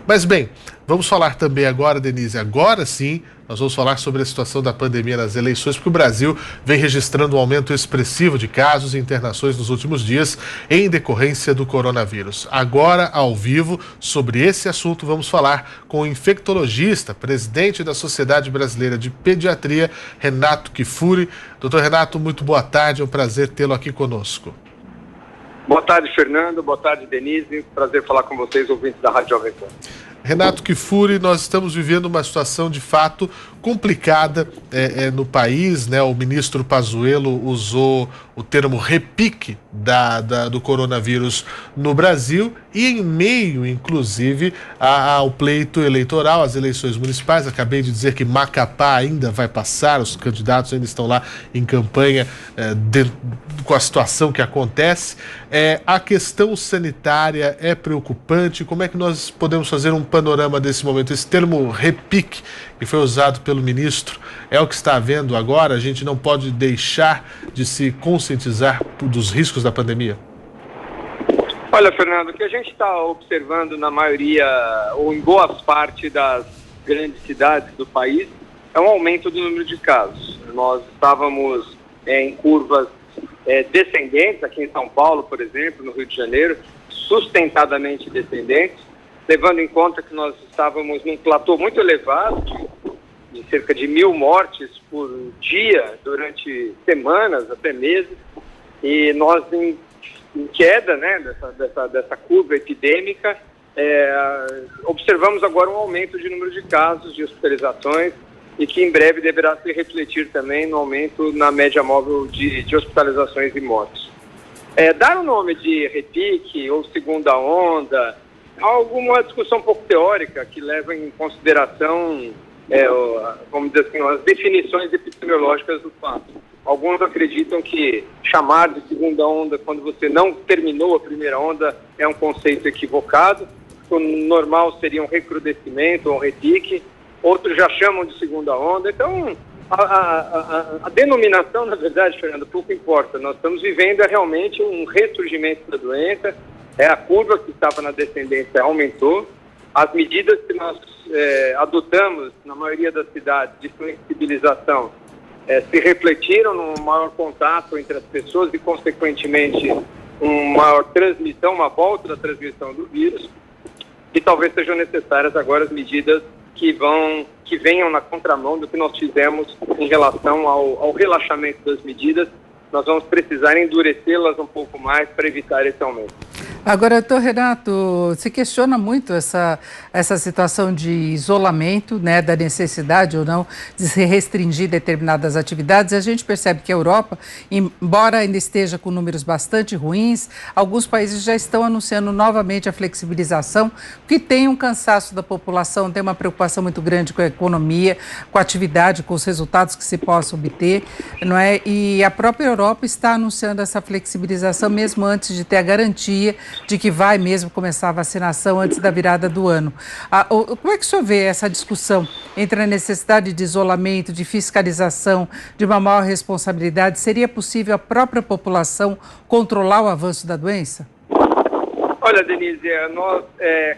Mas bem, vamos falar também agora, Denise, agora sim, nós vamos falar sobre a situação da pandemia nas eleições, porque o Brasil vem registrando um aumento expressivo de casos e internações nos últimos dias em decorrência do coronavírus. Agora, ao vivo, sobre esse assunto, vamos falar com o infectologista, presidente da Sociedade Brasileira de Pediatria, Renato Kfouri. Doutor Renato, muito boa tarde, é um prazer tê-lo aqui conosco. Boa tarde, Fernando. Boa tarde, Denise. Prazer falar com vocês, ouvintes da Rádio Jovem Pan. Renato Kfouri, nós estamos vivendo uma situação de fato complicada no país, né? O ministro Pazuello usou o termo repique do coronavírus no Brasil e em meio, inclusive, ao pleito eleitoral, às eleições municipais. Acabei de dizer que Macapá ainda vai passar, os candidatos ainda estão lá em campanha com a situação que acontece. A questão sanitária é preocupante. Como é que nós podemos fazer um panorama desse momento? Esse termo repique, que foi usado pelo ministro, é o que está havendo agora? A gente não pode deixar de se conscientizar dos riscos da pandemia? Olha, Fernando, o que a gente está observando na maioria, ou em boas partes das grandes cidades do país, é um aumento do número de casos. Nós estávamos em curvas descendentes, aqui em São Paulo, por exemplo, no Rio de Janeiro, sustentadamente descendentes, levando em conta que nós estávamos num platô muito elevado, de cerca de 1.000 mortes por dia, durante semanas, até meses, e nós em queda, né, dessa curva epidêmica, observamos agora um aumento de número de casos, de hospitalizações, e que em breve deverá se refletir também no aumento na média móvel de hospitalizações e mortes. Dar o nome de repique ou segunda onda, alguma discussão um pouco teórica que leva em consideração, vamos dizer assim, as definições epidemiológicas do fato. Alguns acreditam que chamar de segunda onda quando você não terminou a primeira onda é um conceito equivocado. O normal seria um recrudescimento ou um repique. Outros já chamam de segunda onda. Então, a denominação, na verdade, Fernando, pouco importa. Nós estamos vivendo realmente um ressurgimento da doença. A curva que estava na descendência aumentou. As medidas que nós adotamos na maioria das cidades de flexibilização se refletiram num maior contato entre as pessoas e, consequentemente, uma maior transmissão, uma volta da transmissão do vírus. E talvez sejam necessárias agora as medidas que venham na contramão do que nós fizemos em relação ao relaxamento das medidas. Nós vamos precisar endurecê-las um pouco mais para evitar esse aumento. Agora, doutor Renato, se questiona muito essa situação de isolamento, né, da necessidade ou não de se restringir determinadas atividades. A gente percebe que a Europa, embora ainda esteja com números bastante ruins, alguns países já estão anunciando novamente a flexibilização, porque tem um cansaço da população, tem uma preocupação muito grande com a economia, com a atividade, com os resultados que se possa obter, não é? E a própria Europa está anunciando essa flexibilização mesmo antes de ter a garantia de que vai mesmo começar a vacinação antes da virada do ano. Como é que o senhor vê essa discussão entre a necessidade de isolamento, de fiscalização, de uma maior responsabilidade? Seria possível a própria população controlar o avanço da doença? Olha, Denise,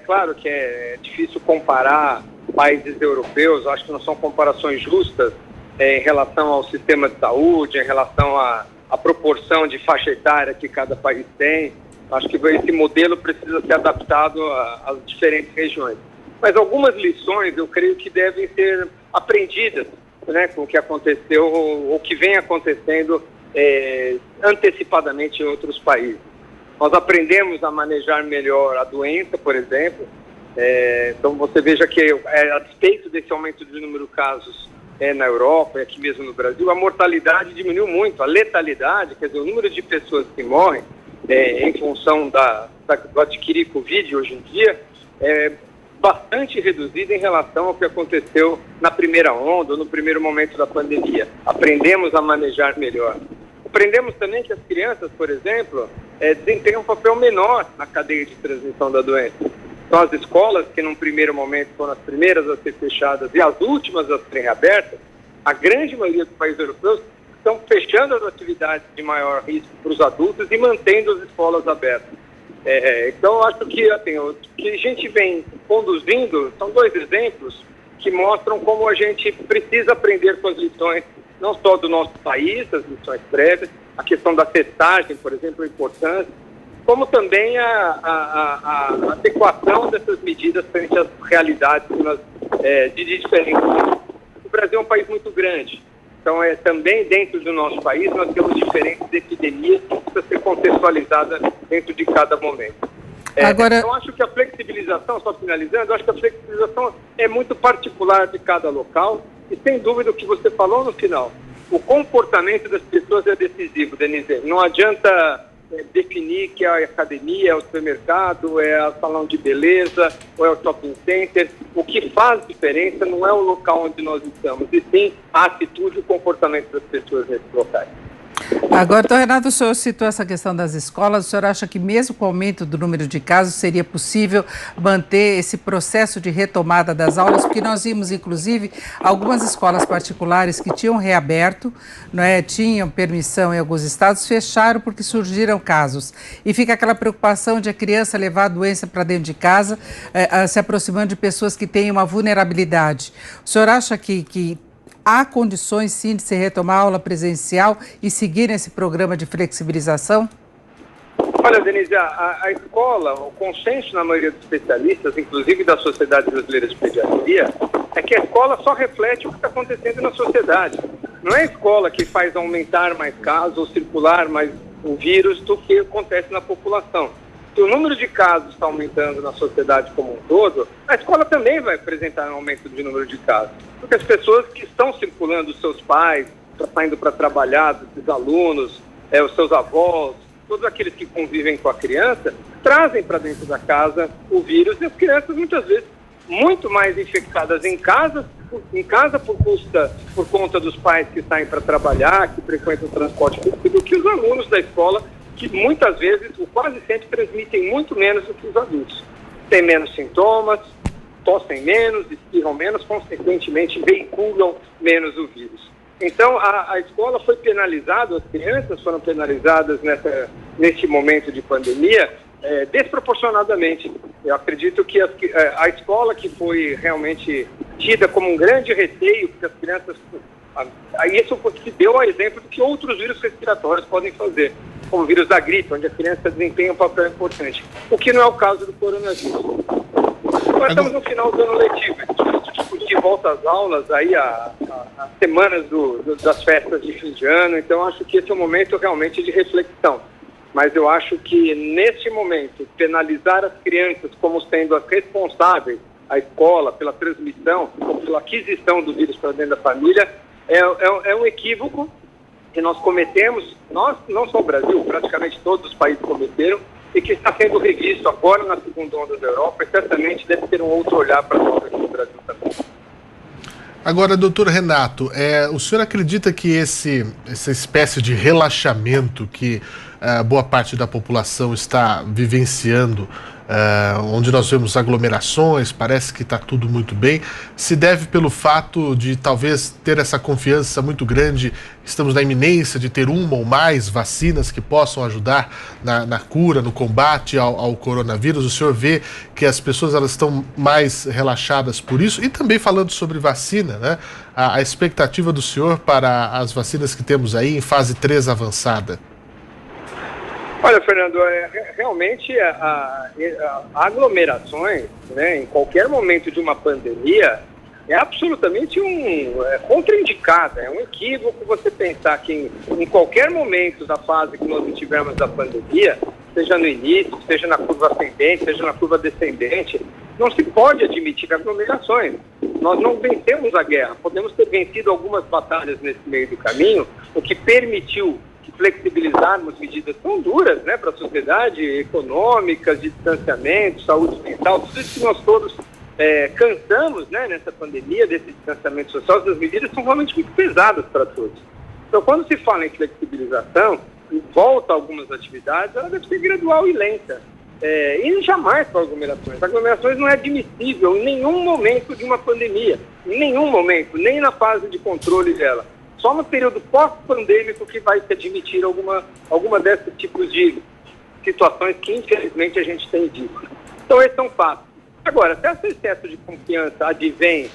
claro que é difícil comparar países europeus, acho que não são comparações justas em relação ao sistema de saúde, em relação à proporção de faixa etária que cada país tem. Acho que esse modelo precisa ser adaptado às diferentes regiões. Mas algumas lições eu creio que devem ser aprendidas, né, com o que aconteceu ou que vem acontecendo antecipadamente em outros países. Nós aprendemos a manejar melhor a doença, por exemplo. Então você veja que a despeito desse aumento de número de casos na Europa e aqui mesmo no Brasil, a mortalidade diminuiu muito, a letalidade, quer dizer, o número de pessoas que morrem em função do adquirir Covid hoje em dia, bastante reduzida em relação ao que aconteceu na primeira onda, ou no primeiro momento da pandemia. Aprendemos a manejar melhor. Aprendemos também que as crianças, por exemplo, desempenham um papel menor na cadeia de transmissão da doença. Então, as escolas, que num primeiro momento foram as primeiras a ser fechadas e as últimas a serem abertas, a grande maioria dos países europeus estão fechando as atividades de maior risco para os adultos e mantendo as escolas abertas. Então, eu acho que assim, o que a gente vem conduzindo são 2 exemplos que mostram como a gente precisa aprender com as lições, não só do nosso país, as lições prévias, a questão da testagem, por exemplo, a importância, como também a adequação dessas medidas frente às realidades de diferentes. O Brasil é um país muito grande, então também dentro do nosso país nós temos diferentes epidemias que precisam ser contextualizadas dentro de cada momento. Agora... Então, acho que a flexibilização, só finalizando, acho que a flexibilização é muito particular de cada local e, sem dúvida, o que você falou no final, o comportamento das pessoas é decisivo, Denise. Não adianta definir que a academia é o supermercado, é o salão de beleza ou é o shopping center. O que faz diferença não é o local onde nós estamos, e sim a atitude e o comportamento das pessoas nesses locais. Agora, doutor Renato, o senhor citou essa questão das escolas. O senhor acha que mesmo com o aumento do número de casos seria possível manter esse processo de retomada das aulas? Porque nós vimos, inclusive, algumas escolas particulares que tinham reaberto, tinham permissão em alguns estados, fecharam porque surgiram casos. E fica aquela preocupação de a criança levar a doença para dentro de casa, se aproximando de pessoas que têm uma vulnerabilidade. O senhor acha que há condições, sim, de se retomar a aula presencial e seguir esse programa de flexibilização? Olha, Denise, a escola, o consenso na maioria dos especialistas, inclusive da Sociedade Brasileira de Pediatria, é que a escola só reflete o que está acontecendo na sociedade. Não é a escola que faz aumentar mais casos ou circular mais o vírus do que acontece na população. Se o número de casos está aumentando na sociedade como um todo, a escola também vai apresentar um aumento de número de casos. Porque as pessoas que estão circulando, os seus pais, saindo para trabalhar, os alunos, os seus avós, todos aqueles que convivem com a criança, trazem para dentro da casa o vírus, e as crianças muitas vezes muito mais infectadas em casa por conta dos pais que saem para trabalhar, que frequentam o transporte público, do que os alunos da escola, que muitas vezes, ou quase sempre, transmitem muito menos do que os adultos. Tem menos sintomas, tossem menos, espirram menos, consequentemente veiculam menos o vírus. Então, a escola foi penalizada, as crianças foram penalizadas nesse momento de pandemia desproporcionadamente. Eu acredito que a escola que foi realmente tida como um grande receio, porque as crianças... Isso se deu a exemplo do que outros vírus respiratórios podem fazer, como o vírus da gripe, onde a criança desempenha um papel importante, o que não é o caso do coronavírus. Nós estamos no final do ano letivo, de volta às aulas, aí as semanas das festas de fim de ano, então acho que esse é um momento realmente de reflexão. Mas eu acho que, neste momento, penalizar as crianças como sendo as responsáveis, a escola, pela transmissão ou pela aquisição do vírus para dentro da família, é um equívoco que nós cometemos, nós, não só o Brasil, praticamente todos os países cometeram, e que está sendo revisto agora na segunda onda da Europa, e certamente deve ter um outro olhar para nós aqui no Brasil também. Agora, doutor Renato, o senhor acredita que essa espécie de relaxamento que boa parte da população está vivenciando, onde nós vemos aglomerações, parece que está tudo muito bem, se deve pelo fato de talvez ter essa confiança muito grande, estamos na iminência de ter uma ou mais vacinas que possam ajudar na cura, no combate ao coronavírus? O senhor vê que as pessoas elas estão mais relaxadas por isso? E também falando sobre vacina, né? A expectativa do senhor para as vacinas que temos aí em fase 3 avançada? Olha, Fernando, realmente aglomerações, né, em qualquer momento de uma pandemia, é absolutamente contraindicada. É um equívoco você pensar que em qualquer momento da fase que nós estivermos da pandemia, seja no início, seja na curva ascendente, seja na curva descendente, não se pode admitir aglomerações. Nós não vencemos a guerra. Podemos ter vencido algumas batalhas nesse meio do caminho, o que permitiu flexibilizarmos medidas tão duras, né, para a sociedade, econômicas, de distanciamento, saúde mental, tudo isso que nós todos cansamos, né, nessa pandemia, desse distanciamento social. As medidas são realmente muito pesadas para todos. Então, quando se fala em flexibilização, e volta a algumas atividades, ela deve ser gradual e lenta. E jamais para aglomerações. Aglomerações não é admissível em nenhum momento de uma pandemia, em nenhum momento, nem na fase de controle dela. Só no período pós-pandêmico que vai se admitir alguma desses tipos de situações que, infelizmente, a gente tem visto. Então, esse é um fato. Agora, se esse excesso de confiança advém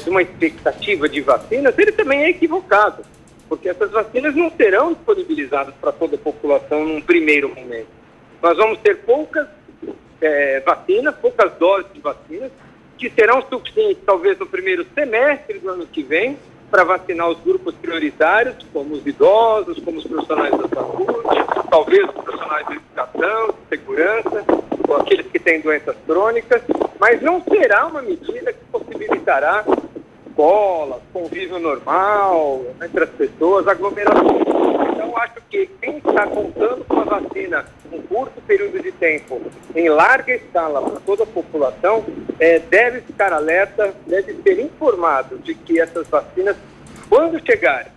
de uma expectativa de vacinas, ele também é equivocado, porque essas vacinas não serão disponibilizadas para toda a população num primeiro momento. Nós vamos ter poucas vacinas, poucas doses de vacinas, que serão suficientes talvez no primeiro semestre do ano que vem para vacinar os grupos prioritários, como os idosos, como os profissionais da saúde, talvez os profissionais de educação, de segurança, ou aqueles que têm doenças crônicas, mas não será uma medida que possibilitará escolas, convívio normal entre as pessoas, aglomerações. Então, acho que quem está contando com a vacina em curto período de tempo, em larga escala para toda a população, deve ficar alerta, deve ser informado de que essas vacinas, quando chegarem,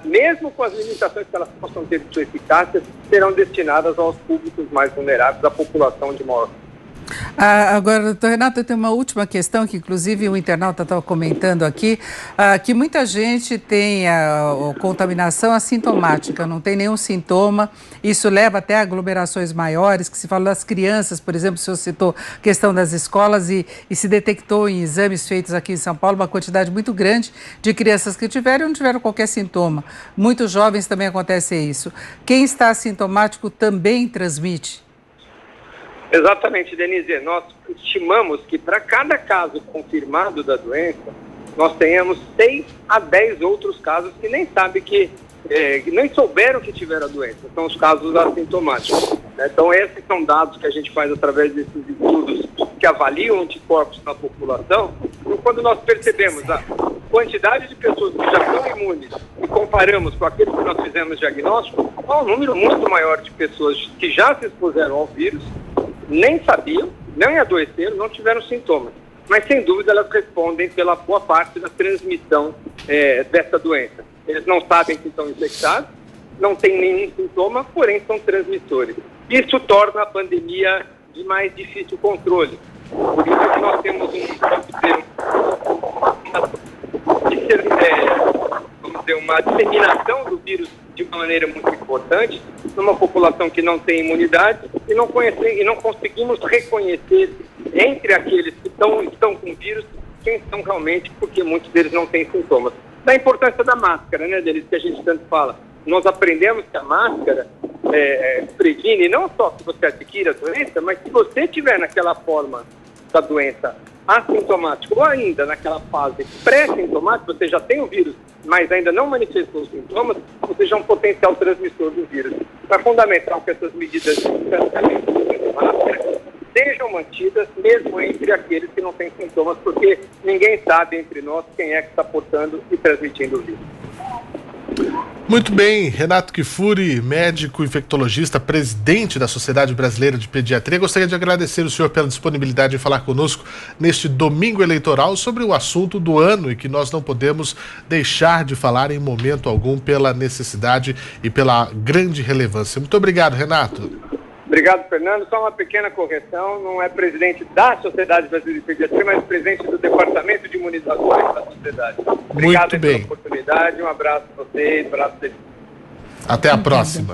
mesmo com as limitações que elas possam ter de sua eficácia, serão destinadas aos públicos mais vulneráveis, à população de maior. Agora, doutor Renato, eu tenho uma última questão que, inclusive, o internauta estava comentando aqui, que muita gente tem a contaminação assintomática, não tem nenhum sintoma, isso leva até a aglomerações maiores, que se fala das crianças, por exemplo, o senhor citou a questão das escolas e se detectou em exames feitos aqui em São Paulo uma quantidade muito grande de crianças que tiveram ou não tiveram qualquer sintoma. Muitos jovens também acontece isso. Quem está assintomático também transmite? Exatamente, Denise. Nós estimamos que para cada caso confirmado da doença, nós tenhamos 6 a 10 outros casos que nem sabem nem souberam que tiveram a doença. São os casos assintomáticos. Então, esses são dados que a gente faz através desses estudos que avaliam anticorpos na população. E quando nós percebemos a quantidade de pessoas que já estão imunes e comparamos com aqueles que nós fizemos diagnóstico, há um número muito maior de pessoas que já se expuseram ao vírus, nem sabiam, nem adoeceram, não tiveram sintomas. Mas, sem dúvida, elas respondem pela boa parte da transmissão dessa doença. Eles não sabem que estão infectados, não têm nenhum sintoma, porém são transmissores. Isso torna a pandemia de mais difícil controle. Por isso que nós temos uma disseminação do vírus de uma maneira muito importante, numa população que não tem imunidade e não conseguimos reconhecer entre aqueles que estão com vírus quem são realmente, porque muitos deles não têm sintomas. Da importância da máscara, né, deles que a gente tanto fala. Nós aprendemos que a máscara previne não só que você adquira a doença, mas se você estiver naquela forma da doença assintomática ou ainda naquela fase pré-sintomática, você já tem o vírus, mas ainda não manifestou os sintomas, você já é um potencial transmissor do vírus. É fundamental que essas medidas de distanciamento de máscara sejam mantidas, mesmo entre aqueles que não têm sintomas, porque ninguém sabe entre nós quem é que está portando e transmitindo o vírus. Muito bem, Renato Kfouri, médico infectologista, presidente da Sociedade Brasileira de Pediatria. Gostaria de agradecer o senhor pela disponibilidade de falar conosco neste domingo eleitoral sobre o assunto do ano e que nós não podemos deixar de falar em momento algum pela necessidade e pela grande relevância. Muito obrigado, Renato. Obrigado, Fernando. Só uma pequena correção, não é presidente da Sociedade Brasileira de Pediatria, mas presidente do Departamento de Imunizações da Sociedade. Obrigado pela oportunidade, um abraço a vocês, um abraço a vocês. Até a próxima.